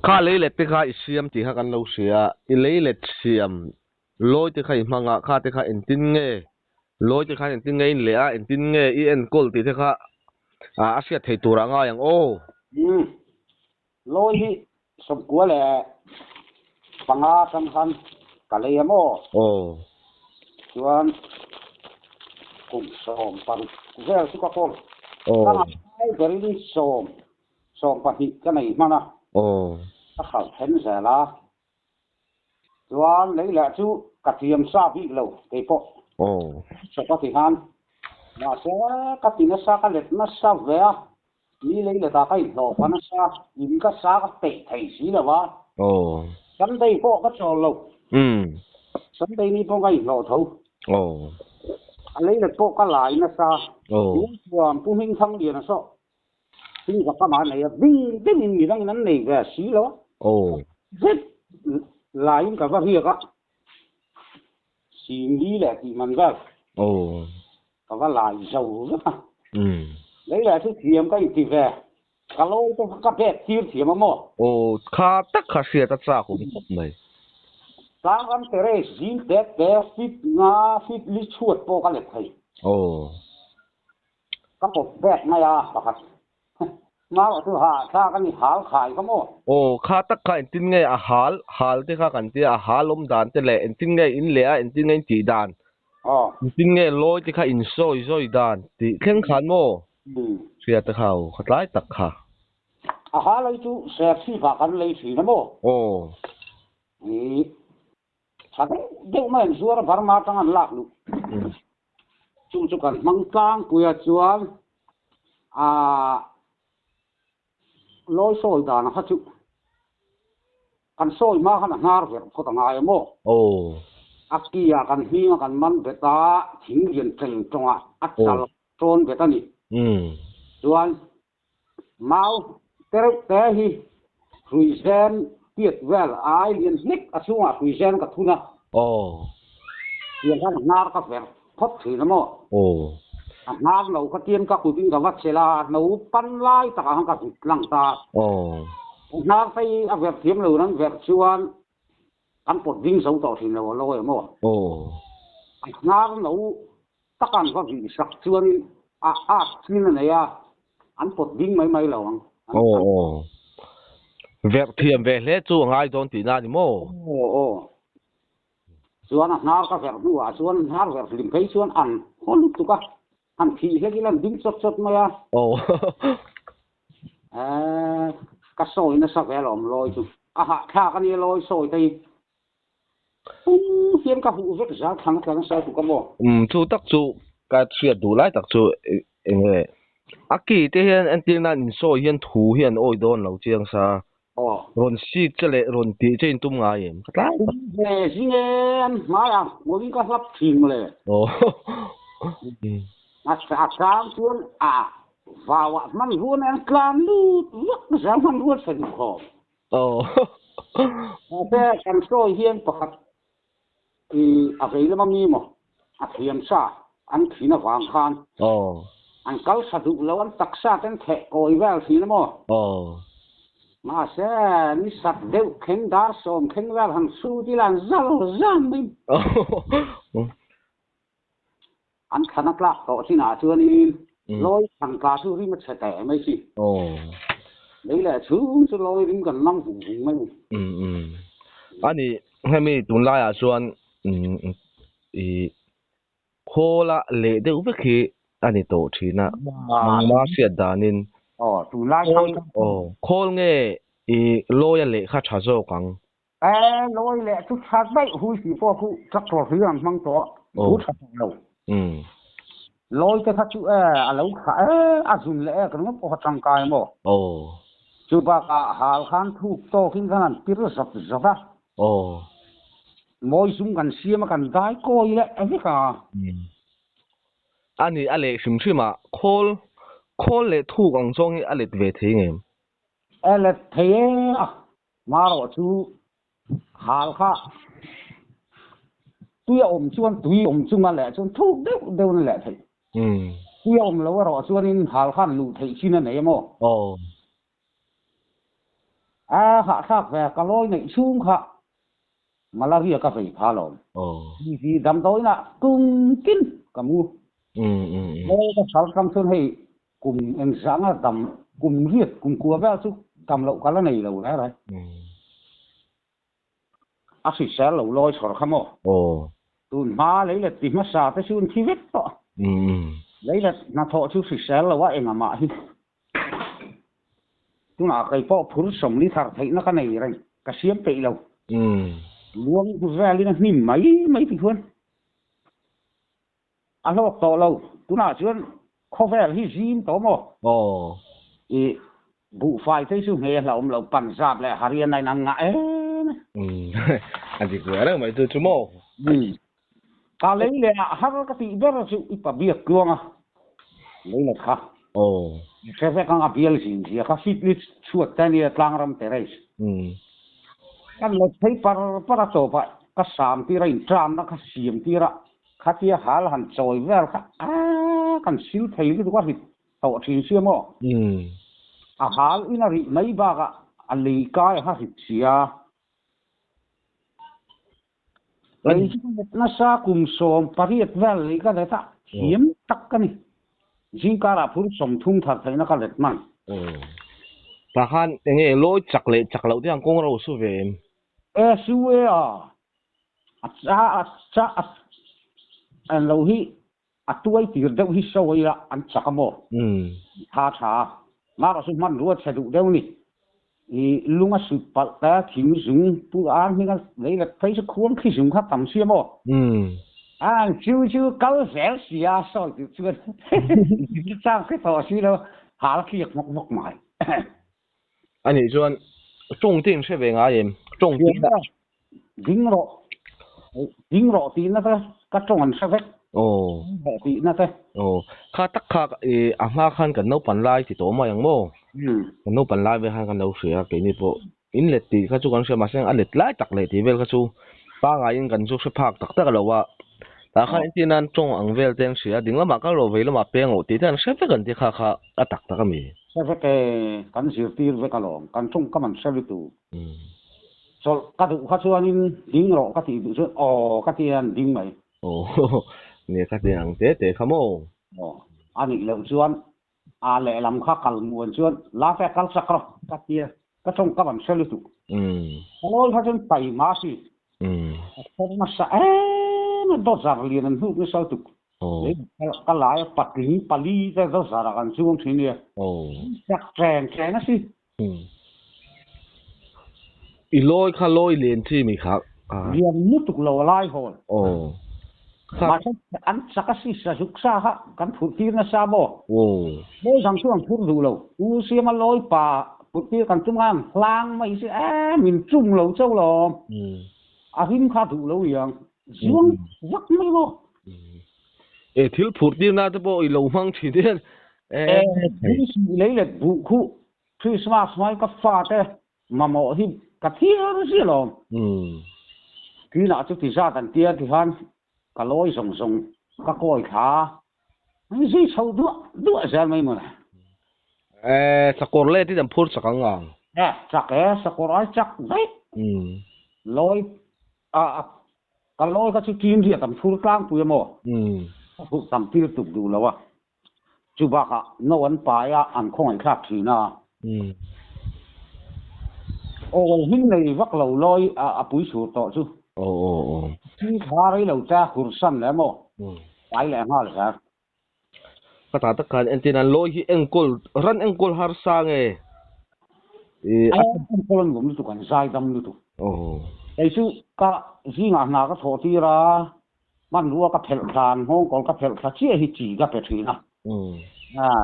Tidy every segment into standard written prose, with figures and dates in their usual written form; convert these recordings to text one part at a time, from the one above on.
ข้าเลยเล็ดที่ข้าอิเสียมที่ข้ากันเราเสียอิเลยเล็ดเสียมลอยที่ข้าอิมังอ่ะข้าที่ข้าเอ็นตินเงลอยที่ข้าเอ็นตินเงเหลือเอ็นตินเงอีเอ็นกอลที่ข้าอาเซียนไทยตัวร่างอย่างโอ้ลอยที่สมควรแหละปังอาสำคัญกะเลยโม่ส่วนกุ่มสมปังกุ่มเวลสุกโกลตั้งให้เบริลิสมปฏิกันไหนมานะถ้าเขาเห็นเสร็จละส่วนเลยแหละชูกระเทียมซาบิโลเตโปสกัดที่หันมาเสียกระเทียมซากันเล็ดนัสซาเวียนี่เลยแหละตาใครหลอกนัสซาอินก็ซาก็เตะไทยสีแล้ววะสันเดย์โปก็โจโลสันเดย์นี่พวกไอ้หลอกเท่าอะไรเลยโปก็หลายนัสซาส่วนผู้หิ้งทั้งเดียนะซะที่กับประมาณไหนวิ่งมีทั้งนั้นเลยแกสีแล้วเจ็ดหลายกับว่าเรียกอะสีนี้แหละที่มันก็กับว่าหลายเจ้านะเลยแหละที่เทียมก็อีกทีแกกะโลต้องกระเพาะที่เทียมมาหมดข้าตักข้าเสียตัดซาคุณไหมสามอันเตเรสินเด็กแกฟิตงาฟิตลิชวดโปกันเลยไทยก็ปกแบบไม่อะปะครับมาว่าหาถ้ากันนี่หาขายก็หมดข้าตักข้าเอ็นตินไงอาหารที่ข้ากันที่อาหารลมดานแต่แหละเอ็นตินไงอินเหลือเอ็นตินไงจีดานเอ็นตินไงลอยที่ข้าอินโซยดานที่แข่งขันโม่เสียแต่เขาหลายตักข้าอาหารเลยจูเสียที่ฝากกันเลยสีนะโม่นี่ถ้าเด็กไม่ชัวร์บารมาตั้งอันลักลูกจุกันมังกังปุยจวนลอยโซยดานะฮะจุกันโซยมาขนาดงาเวรก็ต้องงายโม่อักกี้กันฮีมากันมันเบตาทิ้งเย็นเต็งตรงอัดจัลโซนเบตานี่ส่วนเมาเตะฮีคุยเซนเปียดเวลไอเลียนนิกอช่วงคุยเซนกับทุนะเรียนกันงากับเวรพบถือนะโม่งานเราก็เตรียมกับผู้บินกับวัดเสลาเราปั้นไล่ตะหังกับหลังตางานไปเอาแบบเทียมเรานั้นแบบชวนอันปลดวิ่งสองต่อทีเราลอยมั่วงานเราตะกันก็วิ่งสักชวนที่นั่นไหนอันปลดวิ่งไม่เราแบบเทียมแบบเล็กจู่ง่ายโดนตีหน้าดิโม่ชวนงานก็แบบดูชวนงานแบบลิมไปชวนอันคนลุกตุกะอันที่เล็กๆดิ้งสดๆมาก็โซยนะสักแวลอมลอยจุอาหารข้ากันนี่ลอยโซยตีเทียมกับหูเวกจะทำกันใส่ถูกกันบ่จู่ตักจู่ก็เสียดูไล่ตักจู่อากีที่เห็นอันที่นั่นโซยเห็นถูเห็นโอ้ยโดนเราเจียงซารอนซีจะเละรอนตีจะอินตุ้มง่ายก็ได้สิเงินมาอ่ะโมวิ่งก็รับทิ้งเลยอาจารย์ชวนว่ามันรู้นั่นกลางลูกจะมันรู้สึกขอบแต่กันโซ่เฮียนปะครับอะไรแล้วมันมีมั้งเทียมซาอันที่น่ะวางคานอันเก่าสะดุแล้วอันตักซาตั้งแขกโกยแววทีนะมั้งมาเสียนี่สัตว์เดียวเข่งดาร์สมเข่งแววหันสู้ที่หลังจังมิอันขนาดละต่อที่หน้าชวนนี่ลอยทางกาสู้ที่มันแต่ไม่สินี่แหละชูจะลอยริมกันนั่งหูไม่อันนี้ให้มีตุนไล่ชวนโคละเละเดี๋ยวไปคืออันนี้โตทีนะมาเสียดานินตุนไล่โคลเงี้ลอยเละข้าชาโซกังลอยเละทุกชาติได้หุยสีพวกผู้จักรพรรดิมังตัวหูชัดเราลอยจะทักอะไรอาจุนเละกันก็พอจังกายมั้งจุบากหาขันทุกโตขึ้นกันพิรุษจับได้มอยซุ่มกันเสียมากันได้ก็อีเละไอ้นี่ค่ะอันนี้อะไรสิ่งที่มาโคเละทุกอังจงอะไรเวทีเงี้ยอะไรเทียมาเราจูหาค่ะตัวอมชวนตัวอมจุ่มมาแหละชวนทุกเดียวนั่นแหละทีตัวอมแล้วว่าเราชวนนี่หาขันลูกที่นั่นไหนมั้ง khả sắc về cả lối này xuống khả mà là việc cà phê phá lộn vì đâm tối là cùng kín cả mua đây là sáu trăm xuân hay cùng anh sáng là tầm cùng viết cùng cua với chút tầm lậu cái này lậu đấy đấy ác sĩ sẽ lậu lôi sọt không ạ tuần ba lấy là tìm massage tới xuân thi viết đó lấy là nó thọ chút sĩ sẽ lậu quá em mà hi chúng là cái phô phun sống đi thằng thấy nó cái này rồi cái xiêm tị lậu luôn về lên nìm mấy thì hơn anh lo to lâu chúng là chuyện khó về hi zin to mà vụ phải thấy sự nghe là ông bàn giáp lại harian này năng ngại anh chỉ cười đó mày tôi chú mô cả lấy là hát cái gì đó là sự ít bia cương à lấy là khác sẽ phải càng bia gì gì khác xịt lít chuột tay này lang ram thế này kan lo thấy para to vậy cái sàm tí rồi tram nó cái xiêm tí ra cái kia hal hẳn trồi về cái kan siêu thấy cái quá thì tàu thiên xưa mà hal ina ri mấy ba cái ali cái ha hít xia lấy nó sa cùng sôm pariet về cái đấy ta hiếm tắc cái này riêng cả là phun sôm thung thật thấy nó cái lệch mạnh ta han nghe lối chặt lậu thì hàng công rau su về su về anh lâu hi tuổi tiền đâu hi sâu vậy anh chắc mà thà mà có số man ruột sẽ đủ đâu nè lúc mà sụp bát ta kiếm dùng tu ăn cái lấy là phải sự khuôn khi dùng khác tầm xưa mà chú cao vẻ xì sao thì chưa trang cái thọ xí đâu hà khi mọc mày anh ấy说重点是为啥人重点的dính rõ tí nó cái trong anh sao vậy tí nó thế khá tắc khá mà khăn cần nấu bàn lai thì tổ mà yang mô cần nấu bàn lai với khăn cần nấu sữa cái này bộ in lệ thì khá chú cần sữa mà xem ăn lệ lại tắc lệ thì về khá chú ba ngày in cần chú sẽ phạt tắc tắc là wa ta khá in tin anh trong ăn về tiếng sữa đừng là mà cái lỗ về là mà bèn ngủ thì thế sẽ phải cần thì khá tắc tắc cái gì sẽ phải cái cần sữa tí với cái lỗ cần trong cái mình sẽ đi tụ so cái tụ khá chú anh dính rõ cái thì tụ sẽ cái thì anh dính mày nè cái gì ăn tết không ô anh ấy làm chuyện lệ làm khác cả muốn chuyện lá phải cắt sắc rồi cái kia cái trong các bạn sẽ lưu tụ rồi phát sinh bảy má gì không mà sao nó đốt ra liền anh hút nó sao tụ cái lái bát lý cái đốt ra là anh xuống thế này chắc chèn nó gì lôi khá lôi liền thì mình khác liền nút tụ lò lai hồi mà anh chắc cái gì dục sa ha kan phun tir na sa bo bôi sang xuống phun đủ lâu xia mà lôi pa phun tir kan chung ang lang mấy xí mình chung lâu châu lò him khá đủ lâu yang xuống vắt mấy bo thiếu phun tir na to bo lâu mang chỉ thế lấy là vụ khu Christmas mai cái pha thế mà mỏ thì cái thiêu nó xí lò khi nào chút thì ra tận tia thì han cái lối sòng cái coi khá cái gì sâu đua ra mấy mà sạc lệ thì làm phun sạc ngang sạc chắc đấy lối cái lối cái chim gì tầm phun clang bùi mò phun tầm tiêu tục đủ lâu chú bác nó vẫn phải ăn không khác thì na hình này vắt lầu lối bùi sụt to chứ khi khá đấy lâu cha khur sân đấy mà phải là hoa là cái ta tất cả anh tin anh lôi hi ran engkol har sang engkol cũng tụ kan sai tâm như tụ cái sự cái gì ngà cái thổ ti ra man lúa cái phèn đàn hông còn cái phèn cái chia hi chỉ cái phèn thủy na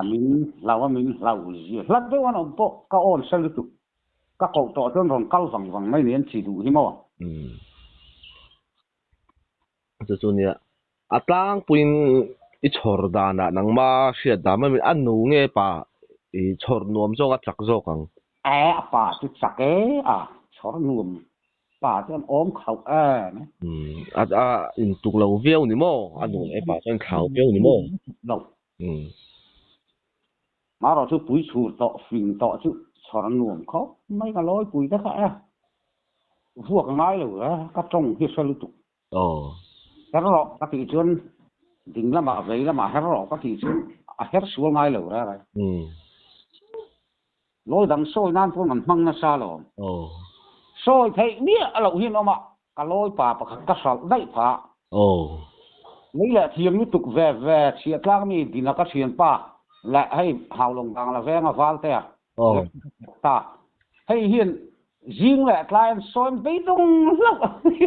mình lâu gì lát đấy anh ông bộ cái ôn sân tụ cái cậu trò trong vòng cao vòng mấy年chỉ đủ hi mà chu nia atlang puin I chor dana nang ma sia da ma min anu nge pa I chor nuam zo ga chak zo kang pa chu chak chor nuam pa chen om khau in tuk lo viau ni mo anu pa chen khau viau ni mo mà rồi chu pui chu to phình to chu สอนหน่วมเขาไม่ก็ร้อยปุ๋ยตะค่ะพวกง่ายเลยก็ต้องเฮ็ดสลุตุแต่เราก็ที่จนดิ่งละมาเวยละมาให้เราก็ที่จนเฮ็ดสวยง่ายเลยอะไรร้อยดังซอยนั้นพวกมันมั่งนะซาลซอยไทยเนี่ยเราเห็นออกมาก็ร้อยป่าปะก็สอบได้ป่านี่แหละเทียมนี่ตุกแว่เสียกลางมีดินก็เสียนป่าและให้หาวลงกลางละแวงฟ้าแต่ตาให้เห็นยิงแหละกลายซอยไปตรงแล้วก็ดี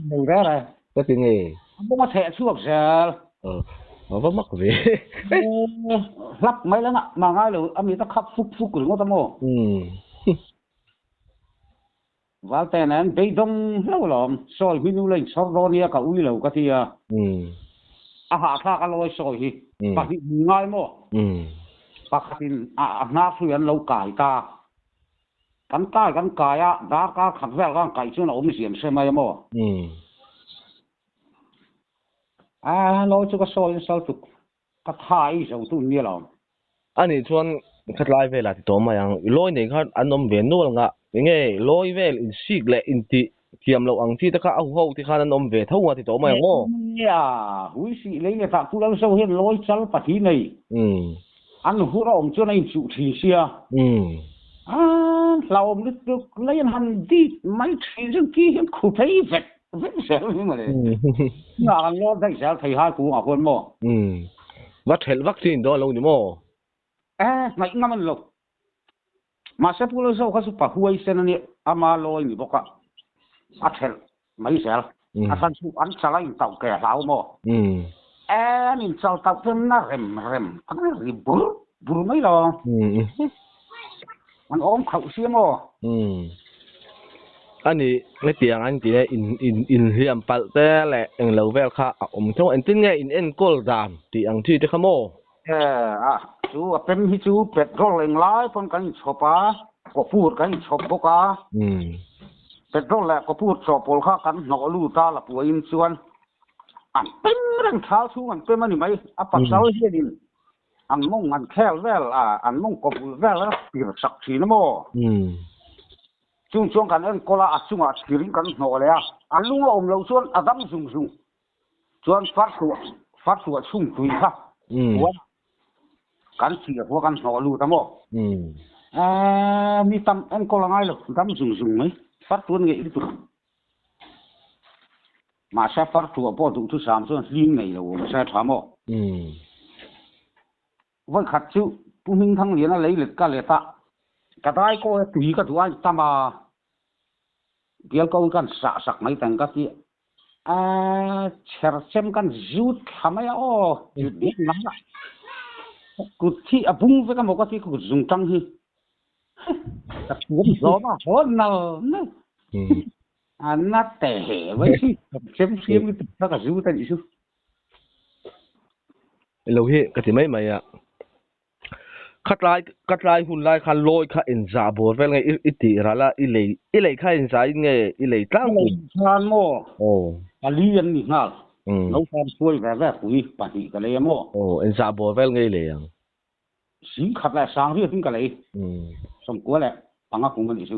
หนึ่งได้ก็เป็นไงบ่มาแทะช่วงแซลบ่มักเวรับไหมแล้วน่ะมาง่ายเลยมีตะขับฟุกๆหรือว่าตะโมว่าแต่นั้นไปตรงแล้วหรอซอยมินูเลยซอรอเนี่ยก็อุ้ยแล้วก็ที่อาหารทากอร่อยซอยปกติง่ายมั้ปกตินาเฟือนเราไก่ตากันใต้กันกายอ่ะดากาขัดแววกันไก่ช่วงเราไม่เสียมใช่ไหมมั้เราจะก็ซอยซอยตุกก็ถ่ายเจ้าตุ้นเนี่ยเราอันนี้ชวนคัดไล่เวลาที่ตัวมาอย่างร้อยเนี่ยเขาอันนมเวียนนู่นละยังไงร้อยเวลอินซิกและอินติเทียมเราอังที่ตะข้าเอาหัวที่ข้านั้นนมเวียนเท่าว่าที่ตัวมาอย่างง้อเนี่ยหุยสิเลยเนี่ยถ้าผู้เราเศร้าเห็นร้อยจัลปะทีนี่อันหัวเราจนในจุดที่เสียเราลึกๆเลยหันดีไม่ทีซึ่งที่เห็นคู่ไปเวทเสียนี่มาเลยงานรอได้เสียไทยหากูอ่ะคนมั้งวัคซีนโดนลงอยู่มั้งไม่งั้นมันลงมาเสพผู้เราเศร้าเขาสุภาพหัวเส้นนี้อามาลอยนี่บอกว่าอัดเห็นไม่เสียอันสุอันสลายเต่าแก่เรามั้งนี่เจ้าเต่าเป็นน่าเร็มอันนี้ริบุไม่หรอมันอ้อมเขาเสียมั้งอันนี้ไม่เตียงอันที่เนี่ยอินเฮียมปัลเต้แหละเองเราเวลค่ะช่วงอันที่เนี่ยอินโกลดามที่อังที่จะขโมยจูเป็นที่จูเป็ดโรลเองไล่พนกันชอบอ่ะก็พูดกันชอบปกอ่ะเป็ดโรลแหละก็พูดชอบปลข้ากันนกลู่ตาละป่วยอินส่วนอันเป็นเรื่องเท้าชูมันเป็นมันนี่ไหมปักเสาเฮียดินอันมุ่งอันแค่แวลอันมุ่งกบแวลแล้วปีกสักสีน้ำโมช่วงกันเอ็นก็ละช่วงกิริกันนกเลยอันลุงอมเราส่วนอดัมซุ่มส่วนฟัดตัวชุ่มตุยค่ะกันเสียหัวกันหอลูตะโมมีตำเอ็นก็ละไงหรอกตำซุ่มไหมฟัดตัวนี่อีกตัวมาใช้ฟัดตัวพอดูทุกสามส่วนลิงไงเราไม่ใช่ถามโมวันขัดชิวผู้มิงทั้งเหรียญอะไรเหล็กก็เลยตะกระได้ก็ตุยก็ตัวตามาเกี่ยวกับกันสักไม่แต่งก็ที่เชื่อเชื่อกันจุดทำไมจุดนี้นั่นละกูที่บุ้งไปกันบอกว่าที่กูจุงจังฮีแต่กูไม่รู้ว่าคนนั่นอันนั้นแต่เหตุไว้ที่เชื่อมันถ้าก็จุดแต่อีสุเราเห็นก็ที่ไม่อ่ะคัดลายหุ่นลายคันลอยข้าอินซาบัวเป็นไงอิติระละอิเลยข้าอินซาไงอิเลยตั้งงานโม่อันนี้ยังนี่ง่ายเราทำช่วยแบบปุ๋ยปฏิกันเลยโม่อินซาบัวเป็นไงเลยยังสิขับแหละสร้างเรื่องกันเลยสมควรแหละปังอาคงกันอีกสุ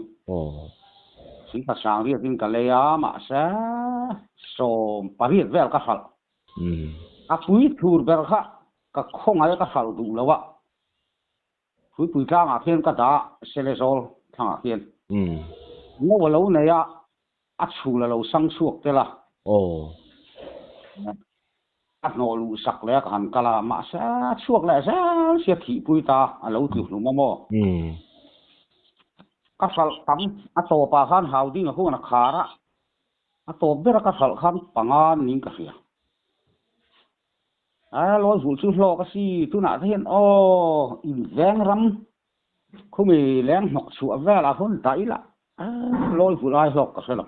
สิขับสร้างเรื่องกันเลยมาซะสมปริเวลก็ขับปุ๋ยถูกแบบก็คงอะไรก็ขับดูแล้ววะปุ๋ยทางอาเพียนก็ด่าเซเลโซลทางอาเพียนเมื่อวันเราเนี่ยชูแล้วเราสังสวกเท่าละนอลูสักแล้วกันกะลามาซะช่วงแล้วซะเสียขี้ปุยตาเราถูกหนูมอก็สัลตั้มตัวปาขันหาวดิ้งหัวนักขาระตัวเบรก็สัลขันปังานนิ่งก็เสียลอยหุ่นชุดโลก็สิตุน่าเห็นอินแรงรำเขามีแรงหนักชัวแวลาคนตายละลอยหุ่นลายหลอกก็เสียละ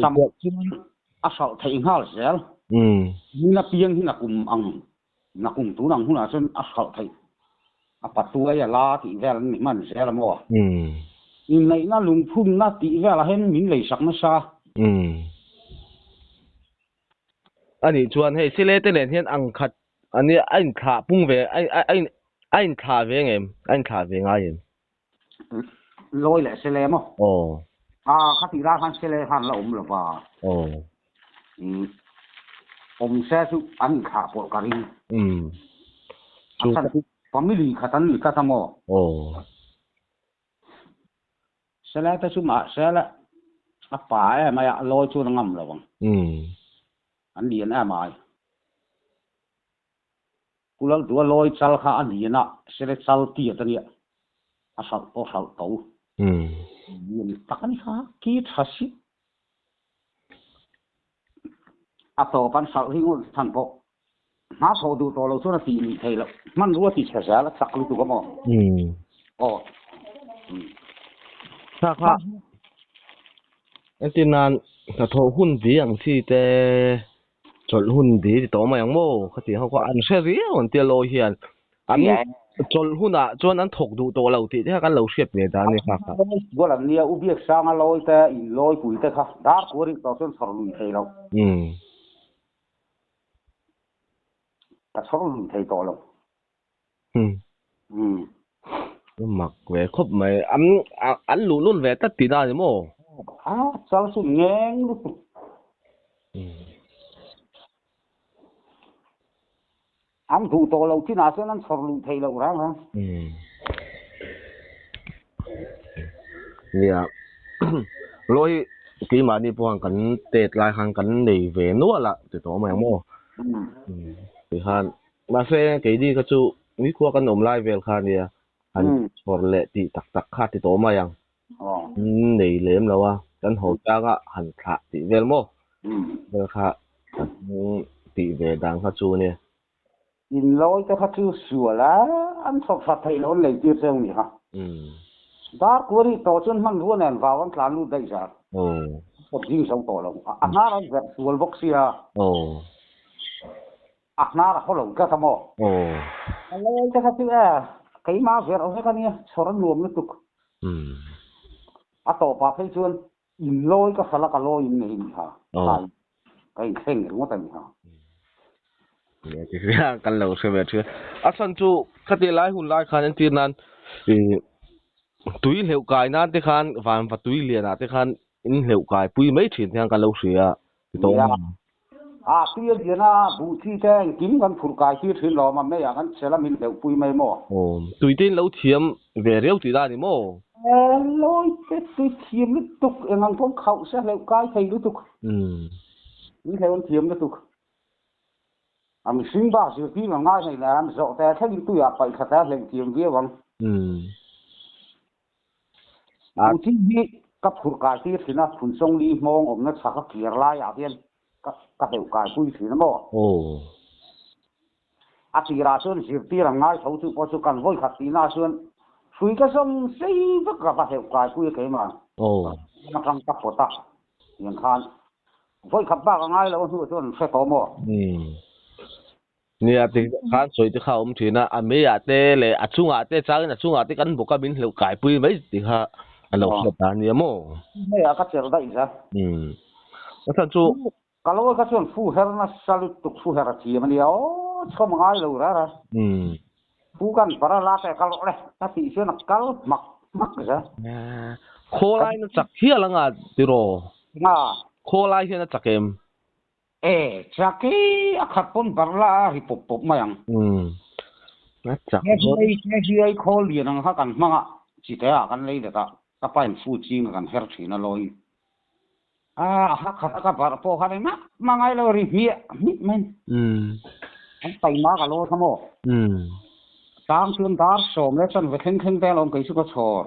สมที่สัลไทยห้าเสียนี่นับเพียงที่นักกุมตัวนักหุ่นจนสัลไทยปัดตัวอย่าลาที่แวลนี่มันเสียละมั้งนี่ในนั่นลุงพุ่มนั่นที่แวลาเห็นมินเลยสักนะซะอันนี้ชวนให้สิเลเตเนเฮียนอังคัดอันนี้ไอ้ขาปุ้งเวไอ้ anh thả về em anh thả về ngay em lôi lẹ xe lẹ mo khá thì ra hắn xe lẹ hắn là là bà xe chú anh khá bộ cả đi family khá tấn khá thăm mo xe lẹ ta chú mà xe lẹ phải mà lôi chú nó ngầm là bằng anh điền mà cú lăng tua lôi chal kha anh điền xe lẹ chal tiệt anh điền sao tàu điền tắc anh khá kỹ thật sự tổ ban sao hi ngun thằng bộ má thầu đủ tổ lâu số là tiền thầy làมันรู้ว่าติดเสียแล้วสักรู้ตัวก็มองค่ะอันที่นั้นถ้าโทรหุ้นดีอย่างที่แต่จดหุ้นดีที่โตมาอย่างโม่เขาที่เขาก็อันเสียเรียวอันเตียโลเฮียนอันจดหุ้นจนนั้นถกดูตัวเราที่ที่กันเราเสียบเนี่ยด้านนี้ค่ะว่าหลังนี้อุบิเหตุสร้างลอยแต่ลอยปุ๋ยแต่ค่ะดาร์กวอริต่อจนสรุปให้เราแต่สรุปให้ต่อเราหมักเวครบไหมอันหลุลุ่นเวตัดตีได้ใช่ไหมสารสุดแง่งลูกอันถูกตัวเราที่น่าเสียนั้นสรุปให้เราแล้วฮะเนี่ยลอยกี่มานี่พวกกันเตะลายหังกันในเวนัวละติดต่อมาอย่างโม่ที่ฮันมาเซ่กี่ดีก็จูวิเคราะห์กันอมไล่เวลคาเนี่ยอันชอร์เละที่ตักคาติดต่อมาอย่างในเหลี่ยมแล้วว่ากันหัวจ้าก็หันขาติเวลโม่เวลคาติเวดังเขาจูเนี่ยอินลอยจะเขาจูสัวแล้วอันสดสัตย์ไทยล้นเลยที่เรื่องนี้ฮะดาร์กวอรี่ต่อจนมันรู้แน่นว่าวันหลานรู้ได้จ้ะก็ยิงสองต่อแล้วอันนั้นแบบส่วนบ็อกซี่อ่ะอันนั้นเขาหลงก็ทำอะไรจะเขาที่ใครมาเวลเอาให้กันเนี่ยชนรวมนี่ตุกต่อไปให้ชวนอินลอยก็สลักกันลอยนี่ฮะใครเข่งรู้แต่นี่ฮะเนี่ยที่เรียกกันเราเสมอเชื่อสันจูคดีไล่หุ่นไล่คันที่นั้นตุยเหลวกายนั่นที่คันวันวัดตุยเลียนที่คันอินเหลวกายปุยไม่ถิ่นที่กันเราเสียตรงตุยเลียนะบุตรีแจ้งกินกันผูกกายที่ถิ่นเรามันไม่อย่างนั้นเสร็จแล้วมินเหลวปุยไม่หม้อตุยที่เราเทียมเวรียวที่ได้นี่หม้อลอยตุยเทียมนี่ตุกอย่างนั้นพวกเขาเสียเหลวกายใครรู้ตุกนี่ใครวันเทียมนี่ตุกmình sinh ba sự tí mà ngay này là mình dọn té thấy tôi à phải khát té lên tiền kia vâng chỉ biết các phụ cải thì nó phun sông đi mong ông nó sạc các kia lại à tiên các phụ cải vui thì nó bỏ chỉ ra xuân sự tí là ngay thấu chịu có sự cần vui khát tí na xuân suy cái sông xây tất cả các phụ cải vui cái mà nó trong các phụ ta những khan vui khát ba ngay là ông xuân sẽ có mỏเนี่ยที่ข้าสวยที่เขาถือนะอันไม่อยากเตะเลยอัดช่วงอาเตะจ้าเนี่ยช่วงอาเตะกันบุกกันบินเหลวไก่ปุยไว้ที่ข้าอันเราเสียตาเนี่ยโม่ไม่อยากก็เจอได้อีกนะแล้วท่านจู่kalauก็ชวนฟูเฮร์นัสซาลุตุกฟูเฮร์ที่มันเดียวชอบง่ายเลยนะฟูกันปราลาแต่ kalau เลยtapi itu nak kalau mak saja โคไลน์นั่นจักเฮียละงาติโรโคไลน์เฮียนั่นจักเอ็มcaki akhat pun barla hipop ma yang ngacak ai call dia nang ha kan manga chi ta kan lei da ka pain fu chi kan her thina loi ha khat ka bar po ha ma mangai lo ri mi men an pai ma ka lo thamo tang chun dar som le chan ve kheng kheng te lom kai su ko chor